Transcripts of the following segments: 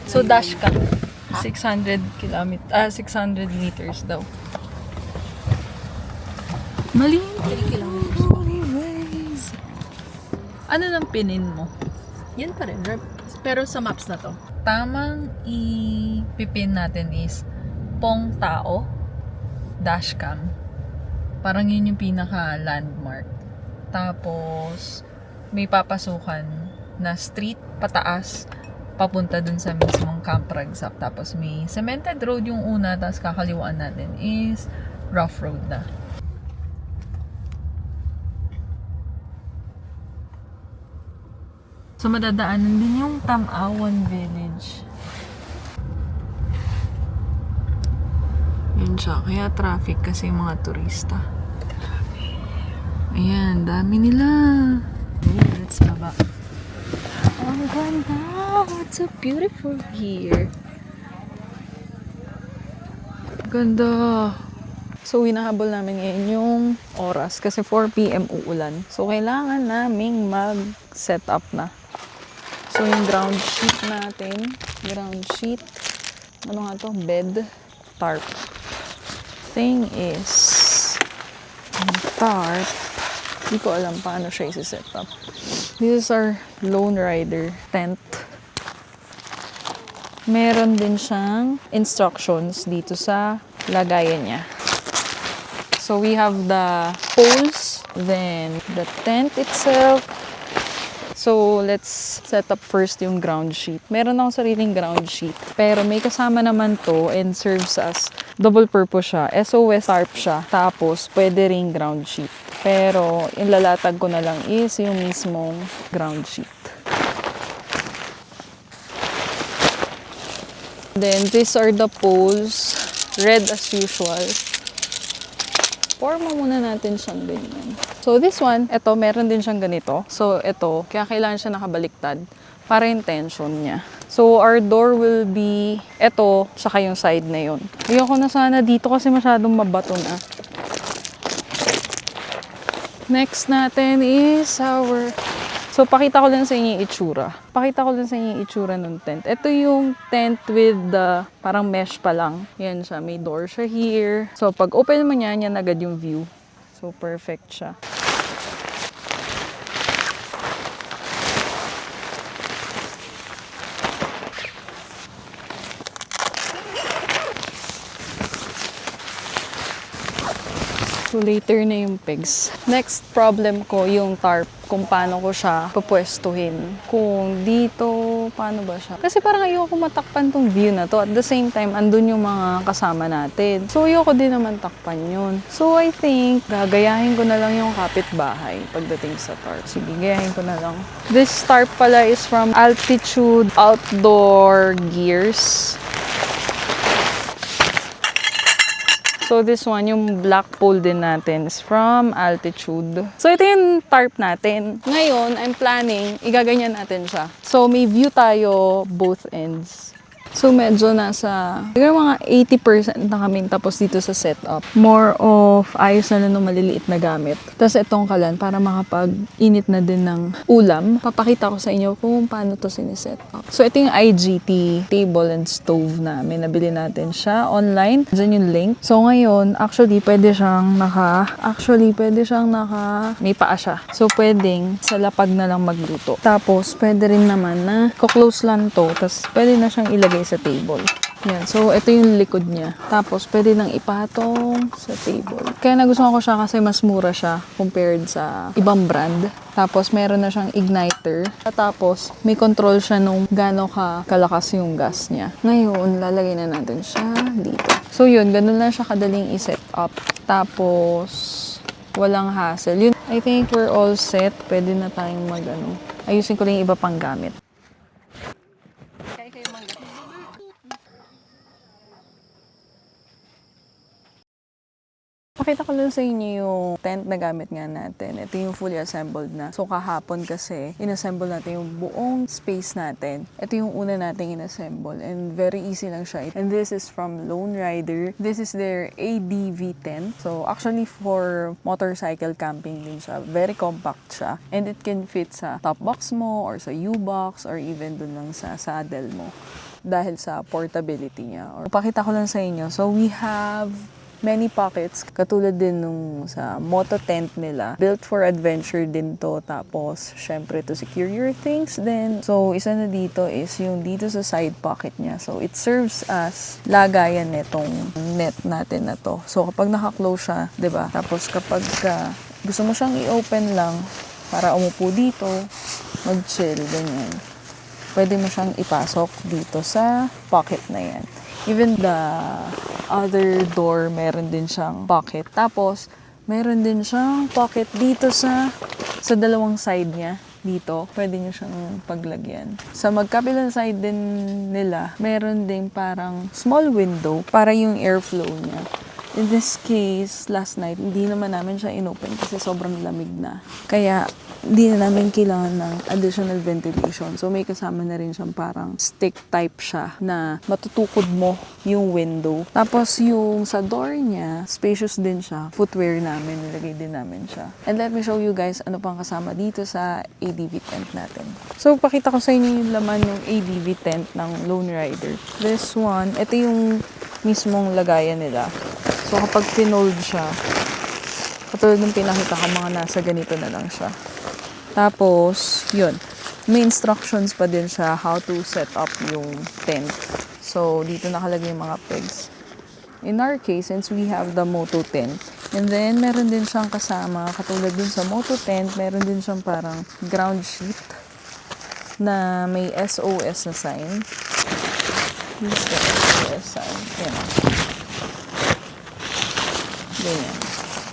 So, dash ka. 600 meters daw. Mali. 3 kilometers. Anyways. Ano nang pinin mo? Yan pa rin. Pero sa maps na to. Tamang ipipin natin is Pong Tao dashcam. Parang yun yung pinaka landmark. Tapos may papasukan na street pataas papunta dun sa mismong Camp Ragsak. Tapos may cemented road yung una, tapos kakaliwaan natin is rough road na. So madadaanan din yung Tamawan Village. Yun siya. Kaya traffic kasi yung mga turista. Ayan, dami nila. Let's baba. Ang ganda. It's so beautiful here. Ganda. So, hinahabol namin ngayon yung oras kasi 4 p.m. uulan. So, kailangan naming mag-set up na. So, yung ground sheet natin. Ground sheet. Ano nga to? Bed. Tarp. Thing is, yung tarp, hindi ko alam paano siya isi-set up. This is our Lone Rider tent. Meron din siyang instructions dito sa lagayan niya. So we have the poles, then the tent itself. So let's set up first yung ground sheet. Meron akong sariling ground sheet, pero may kasama naman to and serves as double purpose siya. SOS tarp siya, tapos pwede ring ground sheet. Pero ilalatag ko na lang is yung mismong ground sheet. Then these are the poles, red as usual. Forma muna natin siyang ganyan. So this one, ito, meron din siyang ganito. So ito, kaya kailangan siya nakabaliktad para yung tension niya. So our door will be ito, tsaka yung side na yun. Ayoko na sana dito kasi masyadong mabato na. Next natin is our... So pakita ko lang sa inyo yung itsura. Pakita ko lang sa inyo yung itsura ng tent. Ito yung tent with the parang mesh pa lang. Yan siya, may door siya here. So pag open mo niya, yan agad yung view. So perfect siya. So later na yung pegs. Next problem ko yung tarp, kung paano ko siya pupwestuhin. Kung dito, paano ba siya? Kasi parang ayoko matakpan tong view na to. At the same time, andun yung mga kasama natin. So ayoko din naman takpan yun. So I think, gagayahin ko na lang yung kapitbahay pagdating sa tarp. Sige, gayahin ko na lang. This tarp pala is from Altitude Outdoor Gears. So this one, yung black pole din natin is from Altitude. So ito yung tarp natin. Ngayon, I'm planning, igaganyan natin siya. So may view tayo both ends. So medyo nasa, siguro mga 80% na kami tapos dito sa setup. More of ayos na lang ng maliliit na gamit. Tapos itong kalan para makapag-init na din ng ulam. Papakita ko sa inyo kung paano to siniset up. So ito yung IGT table and stove namin. Nabili natin siya online. Diyan yung link. So ngayon, actually pwede siyang may paa siya. So pwedeng sa lapag na lang magluto. Tapos pwede rin naman na ko-close lang to. Tapos pwede na siyang ilagay sa table. Yan. So, ito yung likod niya. Tapos, pwede nang ipatong sa table. Kaya nagustuhan ko siya kasi mas mura siya compared sa ibang brand. Tapos, meron na siyang igniter. Tapos, may control siya nung gaano kalakas yung gas niya. Ngayon, lalagay na natin siya dito. So, yun. Ganun lang siya kadaling i-set up. Tapos, walang hassle. Yun, I think we're all set. Pwede na tayong ayusin ko lang yung iba pang gamit. Pakita ko lang sa inyo yung tent na gamit nga natin. Ito yung fully assembled na. So kahapon kasi, inassemble natin yung buong space natin. Ito yung una nating inassemble and very easy lang siya. And this is from Lone Rider. This is their ADV tent. So actually for motorcycle camping din siya. Very compact siya. And it can fit sa top box mo or sa U-box or even dun lang sa saddle mo. dahil sa portability niya. Or pakita ko lang sa inyo. So we have many pockets, katulad din nung sa moto tent nila. Built for adventure din to. Tapos, syempre, to secure your things din. So, isa na dito is yung dito sa side pocket niya. So, it serves as lagayan netong net natin na to. So, kapag naka-close siya, 'di ba? Tapos, kapag gusto mo siyang i-open lang para umupo dito, mag-chill, ganyan. Pwede mo siyang ipasok dito sa pocket na yan. Even the other door, meron din siyang pocket. Tapos, meron din siyang pocket dito sa dalawang side niya. Dito, pwede niyo siyang paglagyan. Sa magkabilang side din nila, meron din parang small window para yung airflow niya. In this case, last night, hindi naman namin siya inopen kasi sobrang lamig na. Kaya, hindi na namin kailangan ng additional ventilation. So, may kasama na rin siyang parang stick type siya na matutukod mo yung window. Tapos, yung sa door niya, spacious din siya. Footwear namin, nilagay din namin siya. And let me show you guys ano pang kasama dito sa ADV tent natin. So, pakita ko sa inyo yung laman ng ADV tent ng Lone Rider. This one, ito yung mismong lagayan nila. So, kapag pinold siya, katulad ng pinakita ko, mga nasa ganito na lang siya. Tapos, yun. May instructions pa din siya how to set up yung tent. So, dito nakalagay yung mga pegs. In our case, since we have the Moto tent, and then meron din siyang kasama, katulad dun sa Moto tent, meron din siyang parang ground sheet na may SOS na sign. Here's the SOS sign. Yan. Ganyan.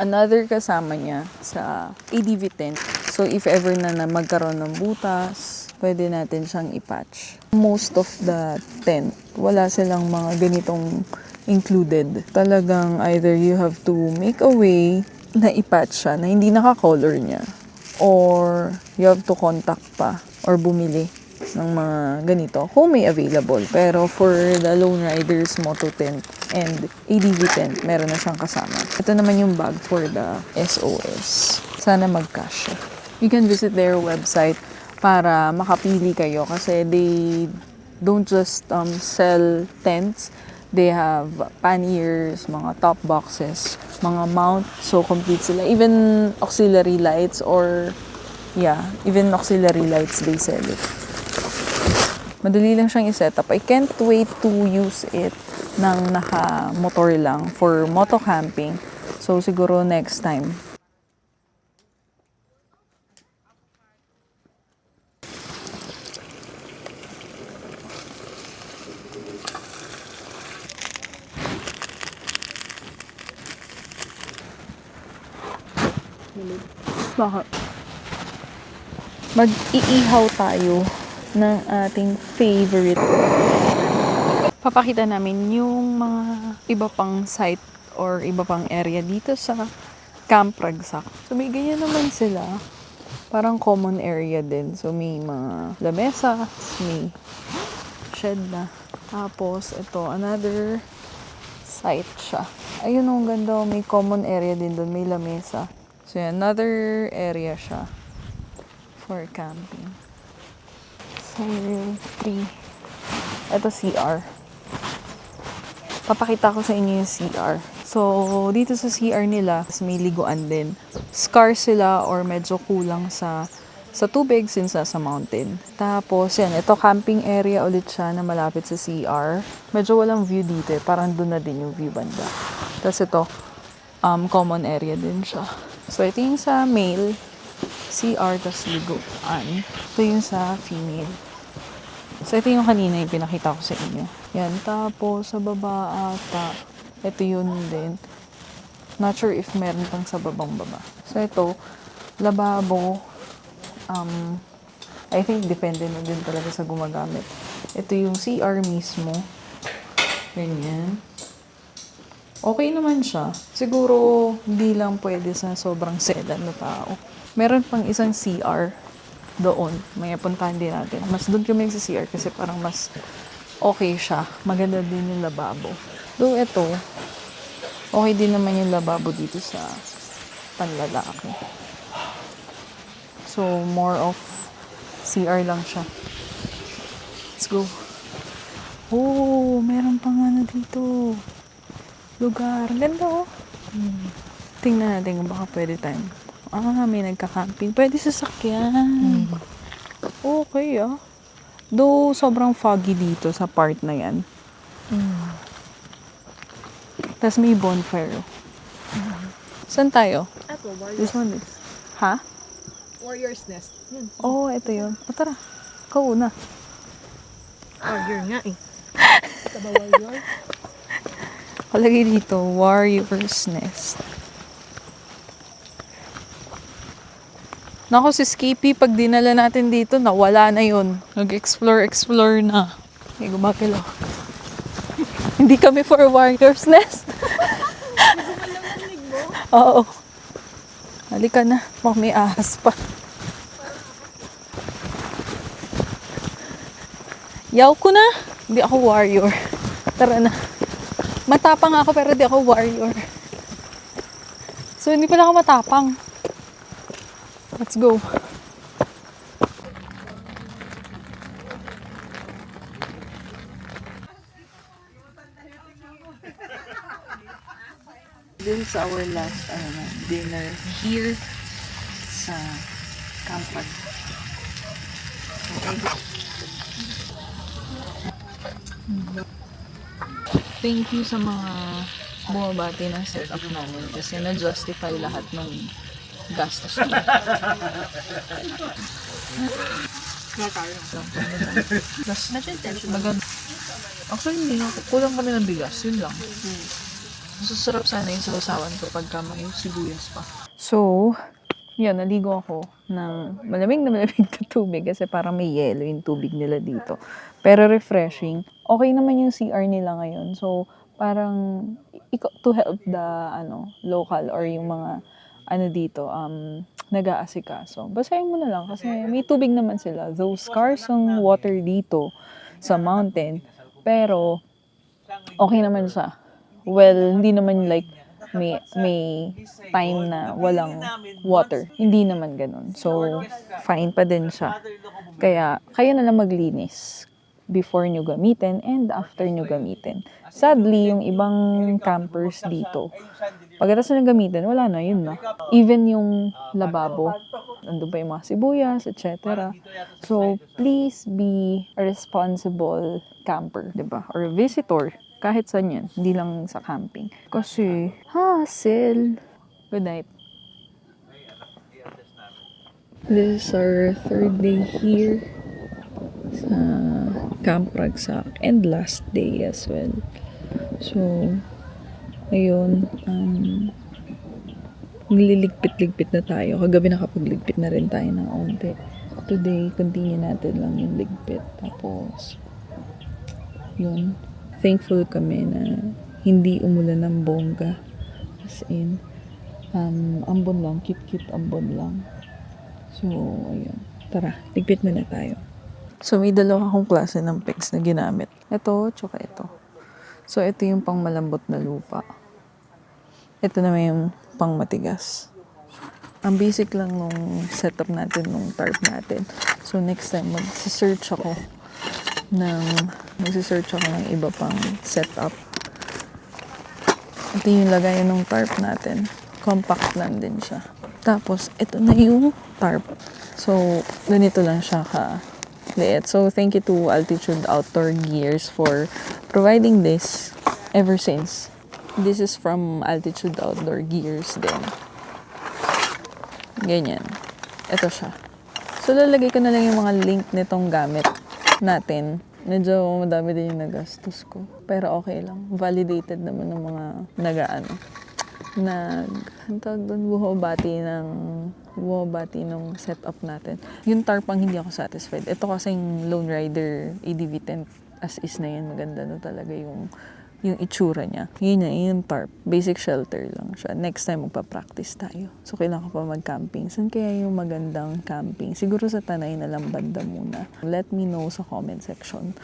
Another kasama niya sa ADV tent. So, if ever na magkaroon ng butas, pwede natin siyang i-patch. Most of the tent, wala silang mga ganitong included. Talagang either you have to make a way na i-patch siya na hindi naka-color niya. Or you have to contact pa or bumili ng mga ganito kung may available. Pero for the Lone Riders Moto tent and ADV tent, meron na siyang kasama. Ito naman yung bag for the SOS. Sana mag-cash siya. You can visit their website para makapili kayo kasi they don't just sell tents. They have panniers, mga top boxes, mga mount. So, complete sila. Even auxiliary lights even auxiliary lights, they sell it. Madali lang siyang i-set up. I can't wait to use it nang naka-motor lang for moto camping. So, siguro next time. Bakit? Mag-iihaw tayo ng ating favorite. Papakita namin yung mga iba pang site or iba pang area dito sa Camp Ragsak. So may ganyan naman sila. Parang common area din. So may mga lamesa, may shed na. Tapos ito, another site siya. Ayun, ang ganda. May common area din doon. May lamesa. So, another area siya for camping. So, 3. Ito, CR. Papakita ko sa inyo yung CR. So, dito sa CR nila, may liguan din. Scarce sila or medyo kulang sa tubig since sa mountain. Tapos, yan. Ito, camping area ulit siya na malapit sa CR. Medyo walang view dito. Parang doon na din yung view banda. Tapos ito, common area din siya. So, ito yung sa male, CR, tas liguan. Ito yung sa female. So, ito yung kanina yung pinakita ko sa inyo. Yan. Tapos, sa baba ata, ito yun din. Not sure if meron pang sa babang baba. So, ito, lababo. I think depende na din talaga sa gumagamit. Ito yung CR mismo. Ganyan. Okay naman siya. Siguro, hindi lang pwede sa sobrang sedan na tao. Meron pang isang CR doon. May puntahan din natin. Mas doon kami sa CR kasi parang mas okay siya. Maganda din yung lababo. Though ito, okay din naman yung lababo dito sa panlalaki. So, more of CR lang siya. Let's go. dito. Lugar. Ang ganda oh. Tingnan natin kung baka pwede tayo. May nagka-camping. Pwede sasakyan. Okay ah. Though sobrang foggy dito sa part na yan. Tapos may bonfire. Saan tayo? Ito, This one is. Ha? Warrior's Nest. Yun. Oo, ito yun. O tara. Ikaw una. Warrior nga eh. Ito ba warrior? Kalagay dito, Warrior's Nest. Naku, si Skippy, pag dinala natin dito, nawala na yun. Nag-explore na. Okay, gumagalaw. Hindi kami for Warrior's Nest. Oo. Halika na. Baka may ahas pa. Yaw ko na. Hindi ako warrior. Tara na. Matapang ako pero di ako warrior. So, hindi pala ako matapang. Let's go. This is our last dinner here sa Kampag. Thank you sa mga bumabati ng setup namin kasi na-justify lahat ng gastos ko. Actually, hindi na. Kulang kami ng bigas. Yun lang. Masasarap sana yung sausawan ko pagka may sibuyas pa. So, yun, naligo ako ng malamig na tubig kasi parang may yelo yung tubig nila dito. Pero refreshing. Okay naman yung CR nila ngayon. So, parang to help the local or yung mga dito, nag-aasikaso. Basahin mo na lang kasi may tubig naman sila. Though scarce ang water dito sa mountain, pero okay naman siya. Well, hindi naman like may time na walang water. Hindi naman ganun. So, fine pa din siya. Kaya, kayo na lang maglinis before nyo gamitin and after nyo gamitin. Sadly, yung ibang campers dito, pagkatapos na gamitin, wala na, yun na. Even yung lababo, nandun pa yung mga sibuyas, etc. So, please be a responsible camper, diba? Or visitor. Kahit saan yan, hindi lang sa camping. Kasi, hassle. Good night. This is our third day here sa Camp Ragsak and last day as well. So, ayun, magliligpit-ligpit na tayo. Kagabi nakapagligpit na rin tayo ng onte. Today, continue natin lang yung ligpit. Tapos, yun, thankful kami na hindi umulan ng bongga. As in, ambon lang, cute ambon lang. So, ayun. Tara, ligpit muna tayo. So, may dalawa akong klase ng pegs na ginamit. Ito, tsaka ito. So, ito yung pang malambot na lupa. Ito naman yung pang matigas. Ang basic lang nung setup natin, nung tarp natin. So, next time, mag-search ako ng iba pang setup. Ito yung lagayan ng tarp natin. Compact lang din siya. Tapos, ito na yung tarp. So, ganito lang siya ka-liit. So, thank you to Altitude Outdoor Gears for providing this ever since. This is from Altitude Outdoor Gears din. Ganyan. Ito siya. So, lalagay ko na lang yung mga link nitong gamit natin. Medyo madami din yung nagastos ko. Pero okay lang. Validated naman ng mga bumabati ng setup natin. Yung tarp ang hindi ako satisfied. Ito kasing Lone Rider ADV tent as is na yan. Maganda na talaga yung itsura niya. Yun yung tarp. Basic shelter lang siya. Next time magpa-practice tayo. So, kailangan ko pa mag-camping. Saan kaya yung magandang camping? Siguro sa Tanay na lang banda muna. Let me know sa comment section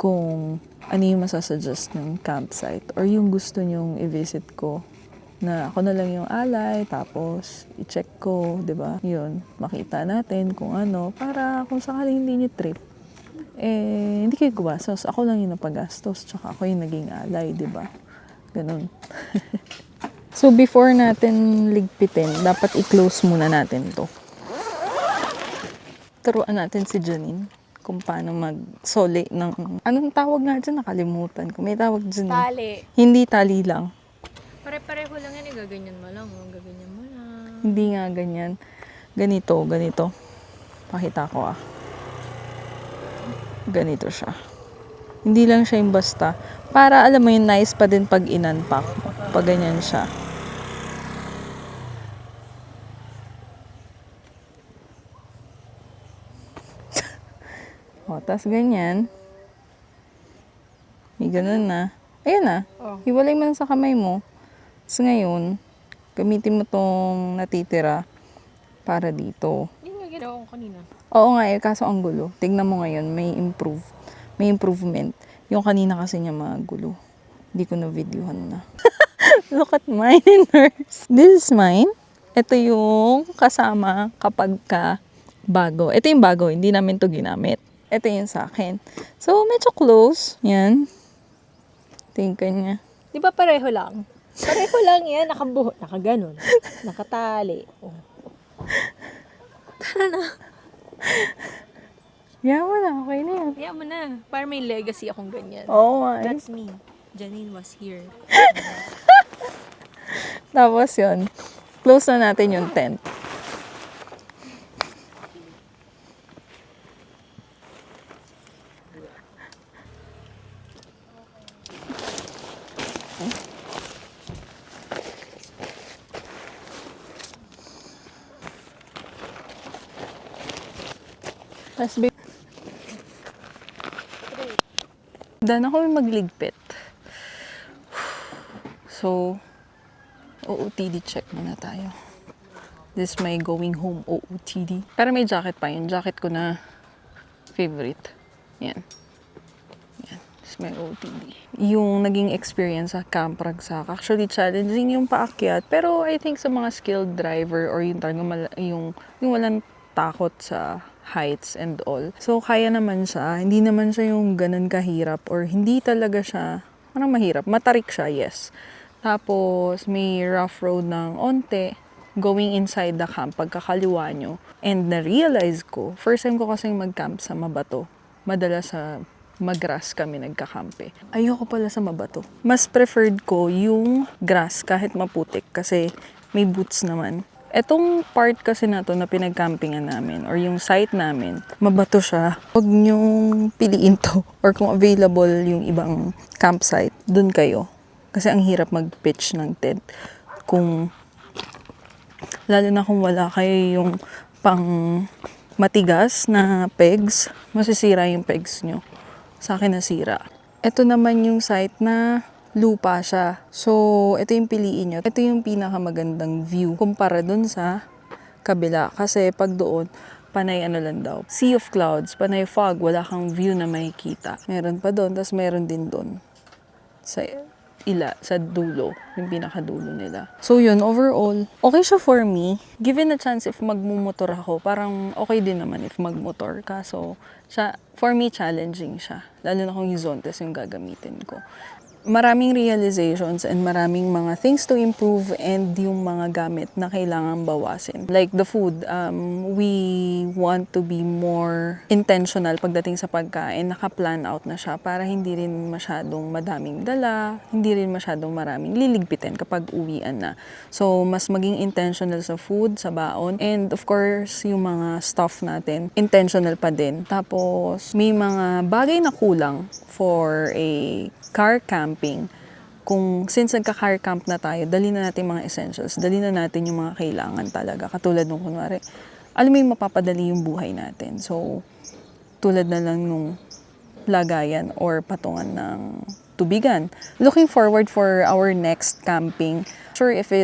kung ano yung masasuggest ng campsite or yung gusto nyong i-visit ko na ako na lang yung alay, tapos i-check ko, 'di ba? Yun, makita natin kung ano para kung sakali hindi niyo trip. hindi kayo gumastos. Ako lang yung napagastos. Tsaka ako yung naging alay, di ba? Ganun. So, before natin ligpitin, dapat i-close muna natin to. Turuan natin si Janine kung paano mag-sole ng... Anong tawag nga dyan? Nakalimutan ko. May tawag dyan. Tali. Hindi tali lang. Pare-pareho lang yan. Gaganyan mo lang. Gaganyan mo lang. Hindi nga ganyan. Ganito. Pakita ko Ganito siya. Hindi lang siya yung basta. Para alam mo yung nice pa din pag in-unpack mo. Pag ganyan siya. Tas ganyan. May ganun na. Ayan na. Oh. Hiwalay mo lang sa kamay mo. So ngayon, gamitin mo tong natitira para dito. Yun nga ginawa ko kanina. Oo nga kaso ang gulo. Tignan mo ngayon, may improvement. Yung kanina kasi niya magulo. Hindi ko na-videohan na. Look at mine, nurse. This is mine. Ito yung kasama kapag bago. Ito yung bago, hindi namin to ginamit. Ito yung sa akin. So, medyo close. Yan. Tingkan niya. Di ba pareho lang? Pareho lang yan. Nakabuhot. Nakaganon. Nakatali. Oh. Tara na. Yan mo na. Okay na yan. Kaya mo na. Para may legacy akong ganyan. Oo nga. That's me. Janine was here. Tapos yun. Close na natin yung tent. Tapos daan ako magligpit. So, OOTD check muna tayo. This is my going home OOTD. Pero may jacket pa yun. Jacket ko na favorite. Yan. This is my OOTD. Yung naging experience sa Camp Ragsak, actually challenging yung paakyat. Pero I think sa mga skilled driver or yung talagang yung walang takot sa heights and all. So, kaya naman siya. Hindi naman siya yung ganun kahirap or hindi talaga siya, parang mahirap. Matarik siya, yes. Tapos, may rough road ng onte going inside the camp pagkakaliwa nyo. And na-realize ko, first time ko kasing mag-camp sa Mabato. Madalas sa mag-grass kami nagkakampe. Ayoko pala sa Mabato. Mas preferred ko yung grass kahit maputik kasi may boots naman. Etong part kasi na to na pinag-campingan namin or yung site namin, mabato siya. Huwag niyong piliin to or kung available yung ibang campsite, dun kayo. Kasi ang hirap mag-pitch ng tent. Lalo na kung wala kayo yung pang matigas na pegs, masisira yung pegs nyo. Sa akin nasira. Ito naman yung site na lupa siya. So, ito yung piliin nyo. Ito yung pinakamagandang view kumpara dun sa kabila. Kasi pag doon, panay lang daw. Sea of clouds, panay fog, wala kang view na makikita. Meron pa doon, tas meron din doon. Sa dulo, yung pinakadulo nila. So yun, overall, okay siya for me. Given a chance if magmumotor ako, parang okay din naman if magmotor ka. So, for me, challenging siya. Lalo na kung yung Zontes yung gagamitin ko. Maraming realizations and maraming mga things to improve and yung mga gamit na kailangan bawasin. Like the food, we want to be more intentional pagdating sa pagkain. Naka-plan out na siya para hindi rin masyadong madaming dala, hindi rin masyadong maraming liligpitin kapag uwian na. So, mas maging intentional sa food, sa baon, and of course, yung mga stuff natin, intentional pa din. Tapos, may mga bagay na kulang for a car camping. Since nagka-car camp na tayo, dali na natin mga essentials. Dali na natin yung mga kailangan talaga. Katulad nung kunwari, alam mo yung mapapadali yung buhay natin. So, tulad na lang nung lagayan or patungan ng tubigan. Looking forward for our next camping. Sure if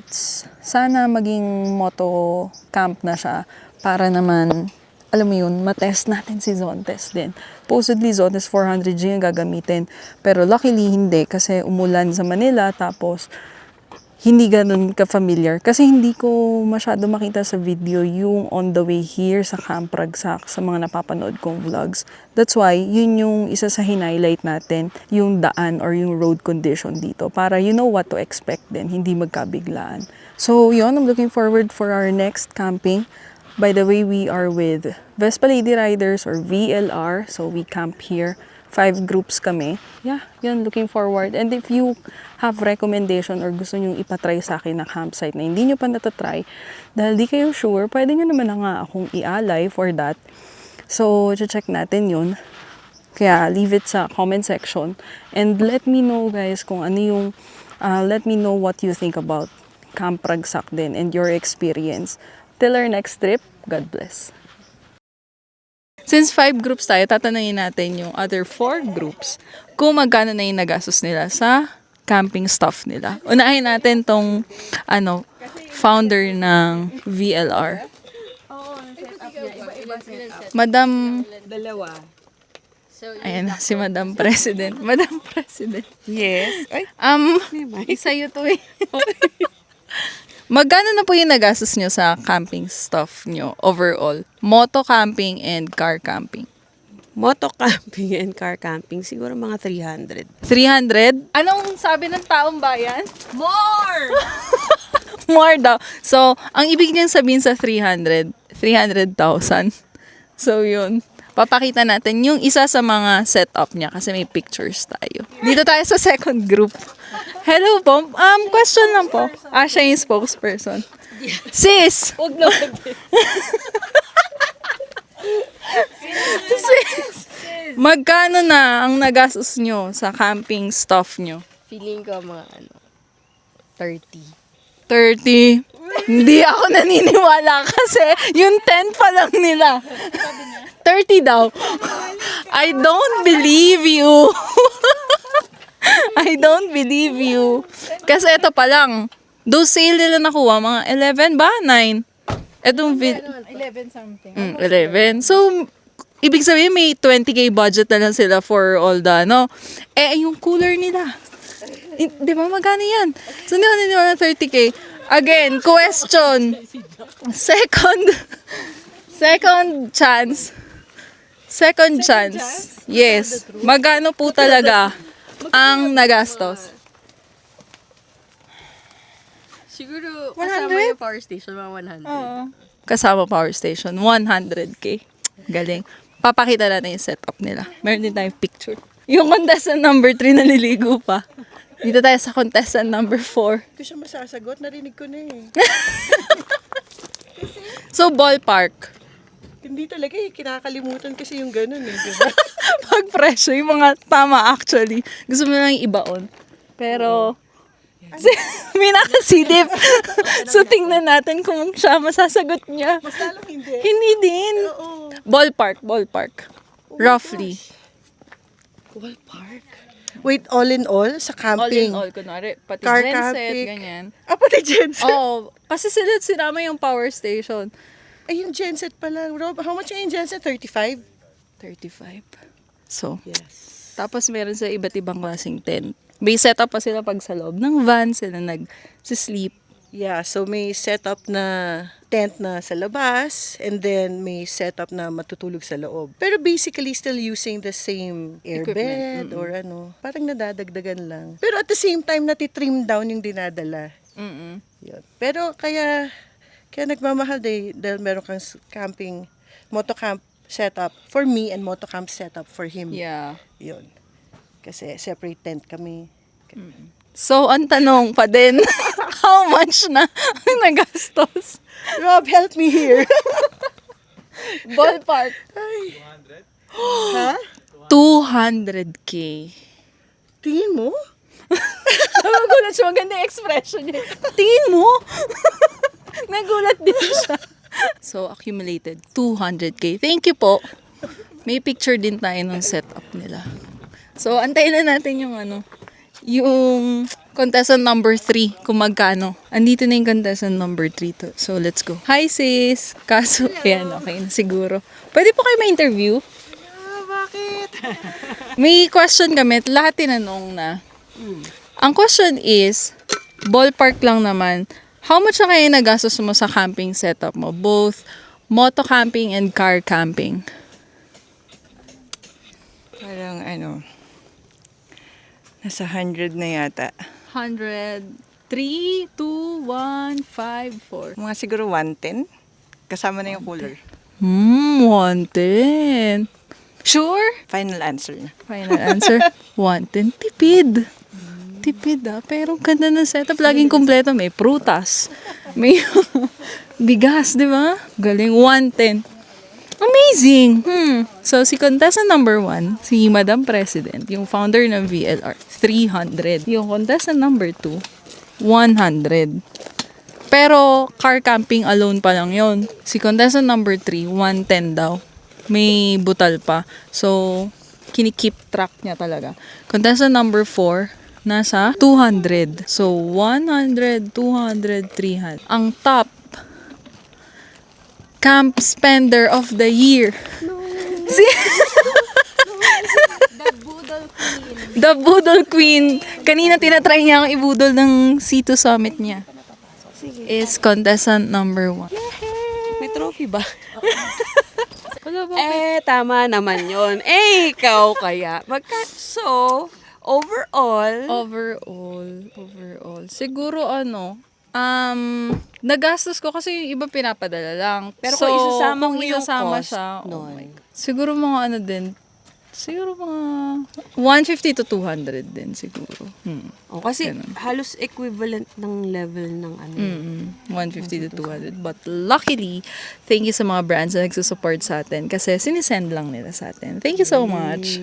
sana maging moto camp na siya para naman alam mo yun, matest natin si Zontes din. Supposedly, Zontes 400G yung gagamitin. Pero luckily, hindi. Kasi umulan sa Manila. Tapos, hindi ganun ka-familiar. Kasi hindi ko masyado makita sa video yung on the way here sa Camp Ragsak sa mga napapanood kong vlogs. That's why, yun yung isa sa hinighlight natin, yung daan or yung road condition dito. Para you know what to expect din, hindi magkabiglaan. So yun, I'm looking forward for our next camping. By the way, we are with Vespa Lady Riders or VLR. So we camp here. 5 groups kami. Yeah, yun, looking forward. And if you have recommendation or gusto nyo ipatry sa akin na campsite na hindi nyo pa natatry, dahil di kayo sure, pwede nyo naman na nga akong i-ally for that. So, check natin yun. Kaya, leave it sa comment section. And let me know, guys, kung ano yung, let me know what you think about Camp Ragsak din and your experience. Till our next trip, God bless. Since 5 groups tayo, tatanungin natin yung other 4 groups kung magkano na yung nagastos nila sa camping stuff nila. Unahin natin tong founder ng VLR. Madam... Dalawa. Ayan, si Madam President. Madam President. Yes. Ay, Isa yun to eh. Magkano na po yung nagastos nyo sa camping stuff nyo overall? Moto camping and car camping. moto camping and car camping, siguro mga 300. 300? Anong sabi ng taong bayan? More! More daw. So, ang ibig niyang sabihin sa 300, 300,000. So, yun. Papakita natin yung isa sa mga setup niya kasi may pictures tayo. Dito tayo sa second group. Hello po. Question lang po. Siya yung spokesperson. Sis! Huwag na wag. Sis! Magkano na ang nagastos nyo sa camping stuff nyo? Feeling ko mga 30. 30. Hindi ako naniniwala kasi yung 10 pa lang nila. 30 daw. I don't believe you. I don't believe you. Kasi ito pa lang. Those sale nila nakuha, mga 11 ba? 9? Itong 11 something. 11. So, ibig sabihin may 20k budget na lang sila for all the, yung cooler nila. Di ba magkano yan? So, hindi ko naniniwala 30k. Again, question. Second chance. Second chance. Yes. Magkano po talaga ang nagastos? Siguro, kasama yung power station, mga 100. Oo. Kasama power station, 100k. Galing. Papakita natin yung setup nila. Meron din tayong picture. Yung contestant number 3 naliligo pa. Dito tayo sa contestant number 4. Hindi ko siya masasagot, narinig ko na eh. So, ballpark. Hindi talaga eh, kinakalimutan kasi yung ganun eh. Diba? Pag presyo, yung mga tama actually. Gusto mo lang ibaon. Pero, may nakasidip. So, tingnan natin kung siya masasagot niya. Mas lalong hindi. Hindi din. Oo. Ballpark. Roughly. Ballpark. Wait, all in all, sa All in camping? all, kunwari, pati Car genset, camping. ganyan. Pati genset. Oo, kasi sila sinama yung power station. Ay, yung genset pala. Rob, how much yung genset? 35? 35. So, Yes. tapos meron sa iba't ibang klaseng tent. May setup pa sila pag sa loob ng van, sila nag-sleep. Yeah, so may setup na tent na sa labas and then may setup na matutulog sa loob. Pero basically still using the same airbed or parang nadadagdagan lang. Pero at the same time natitrim down yung dinadala. Mm-mm. Yun. Pero kaya nagmamahal dahil meron kang camping, motocamp setup for me and motocamp setup for him. Yeah. Yun. Kasi separate tent kami. So, ang tanong pa din, how much na ang nagastos? Rob, help me here. Ballpark. Ha? 200k. Tingin mo? Nagulat siya, maganda yung expression niya. Tingin mo? Nagulat din siya. So, accumulated 200k. Thank you po. May picture din tayo ng setup nila. So, antayin na natin yung yung contestant number 3 kung magkano. Andito na yung contestant number 3 to. So, let's go. Hi, sis! Kaso, ayan, okay na siguro. Pwede po kayo ma-interview? Bakit? May question kami. Lahat tinanong na. Ang question is, ballpark lang naman, how much na kaya nagastos mo sa camping setup mo? Both moto camping and car camping. Parang nasa 100 na yata. 100, 3, 2, 1, 5, 4. Mga siguro 110. Kasama na yung cooler. 110. Sure? Final answer na. Final answer, 110. Tipid. Tipid pero ganda ng setup. Laging kompleto. May prutas. May bigas, di ba? Galing, 110. Amazing! So, si contestant number 1, si Madam President, yung founder ng VLR, 300. Yung contestant number 2, 100. Pero, car camping alone pa lang yon. Si contestant number 3, 110 daw. May butal pa. So, kinikip track niya talaga. Contestant number 4, nasa 200. So, 100, 200, 300. Ang top camp spender of the year. The Boodle Queen. Kanina tinatry niya akong ibudol ng C2 Summit niya. Is contestant number 1. May trophy ba? Wala ba? Tama naman yon. Ikaw kaya. So, overall, Overall. Siguro nagastos ko kasi yung iba pinapadala lang. pero kung isasama kung mo yung isasama cost siya, oh nun. my God. Siguro mga siguro mga 150 to 200 din siguro. kasi Ganun. halos equivalent ng level ng 150 to 200. But luckily, thank you sa mga brands na nagsusupport sa atin kasi sinisend lang nila sa atin. Thank you so much.